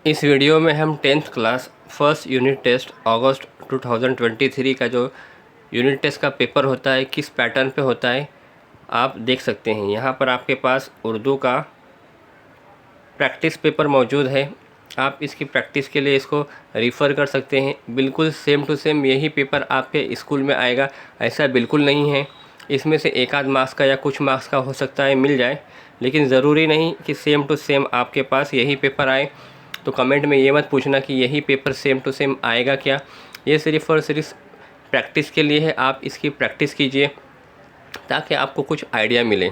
इस वीडियो में हम 10th class first unit test August 2023 का जो यूनिट टेस्ट का पेपर होता है किस पैटर्न पे होता है आप देख सकते हैं। यहाँ पर आपके पास उर्दू का प्रैक्टिस पेपर मौजूद है। आप इसकी प्रैक्टिस के लिए इसको रिफ़र कर सकते हैं। बिल्कुल सेम टू सेम यही पेपर आपके स्कूल में आएगा, ऐसा बिल्कुल नहीं है। इसमें से एक आध मार्क्स का या कुछ मार्क्स का हो सकता है मिल जाए, लेकिन ज़रूरी नहीं कि सेम टू सेम आपके पास यही पेपर आए। तो कमेंट में ये मत पूछना कि यही पेपर सेम टू सेम आएगा क्या। ये सिर्फ़ और सिर्फ प्रैक्टिस के लिए है। आप इसकी प्रैक्टिस कीजिए ताकि आपको कुछ आइडिया मिले।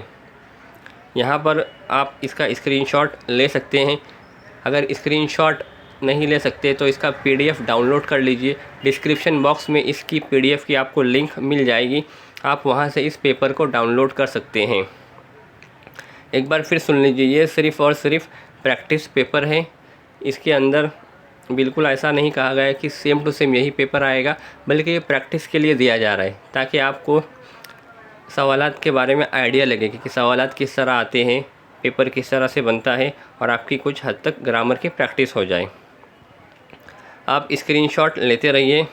यहाँ पर आप इसका स्क्रीनशॉट ले सकते हैं। अगर स्क्रीनशॉट नहीं ले सकते तो इसका PDF डाउनलोड कर लीजिए। डिस्क्रिप्शन बॉक्स में इसकी PDF की आपको लिंक मिल जाएगी, आप वहाँ से इस पेपर को डाउनलोड कर सकते हैं। एक बार फिर सुन लीजिए, ये सिर्फ़ और सिर्फ प्रैक्टिस पेपर है। इसके अंदर बिल्कुल ऐसा नहीं कहा गया है कि सेम टू सेम यही पेपर आएगा, बल्कि ये प्रैक्टिस के लिए दिया जा रहा है ताकि आपको सवालात के बारे में आइडिया लगे कि सवालात किस तरह आते हैं, पेपर किस तरह से बनता है, और आपकी कुछ हद तक ग्रामर की प्रैक्टिस हो जाए। आप स्क्रीनशॉट लेते रहिए,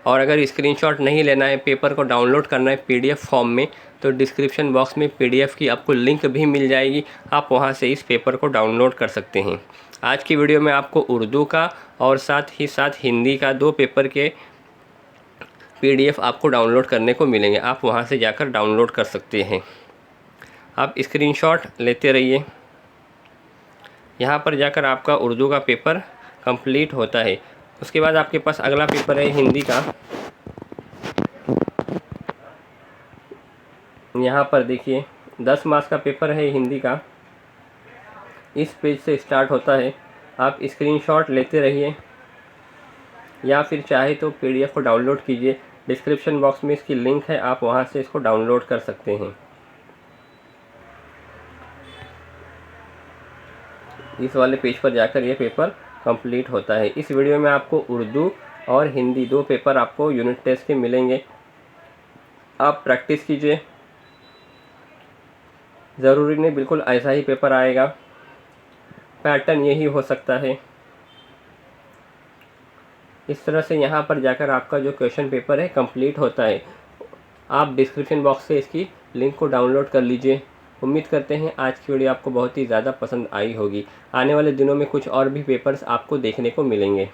और अगर स्क्रीनशॉट नहीं लेना है, पेपर को डाउनलोड करना है PDF फॉर्म में, तो डिस्क्रिप्शन बॉक्स में PDF की आपको लिंक भी मिल जाएगी। आप वहां से इस पेपर को डाउनलोड कर सकते हैं। आज की वीडियो में आपको उर्दू का और साथ ही साथ हिंदी का 2 पेपर के PDF आपको डाउनलोड करने को मिलेंगे। आप वहां से जाकर डाउनलोड कर सकते हैं। आप स्क्रीनशॉट लेते रहिए। यहाँ पर जाकर आपका उर्दू का पेपर कंप्लीट होता है। उसके बाद आपके पास अगला पेपर है हिंदी का। यहाँ पर देखिए 10 मार्क्स का पेपर है हिंदी का। इस पेज से स्टार्ट होता है। आप स्क्रीनशॉट लेते रहिए या फिर चाहे तो PDF को डाउनलोड कीजिए। डिस्क्रिप्शन बॉक्स में इसकी लिंक है, आप वहाँ से इसको डाउनलोड कर सकते हैं। इस वाले पेज पर जाकर ये पेपर कंप्लीट होता है। इस वीडियो में आपको उर्दू और हिंदी 2 पेपर आपको यूनिट टेस्ट के मिलेंगे। आप प्रैक्टिस कीजिए। ज़रूरी नहीं बिल्कुल ऐसा ही पेपर आएगा, पैटर्न यही हो सकता है। इस तरह से यहाँ पर जाकर आपका जो क्वेश्चन पेपर है कंप्लीट होता है। आप डिस्क्रिप्शन बॉक्स से इसकी लिंक को डाउनलोड कर लीजिए। उम्मीद करते हैं आज की वीडियो आपको बहुत ही ज़्यादा पसंद आई होगी। आने वाले दिनों में कुछ और भी पेपर्स आपको देखने को मिलेंगे।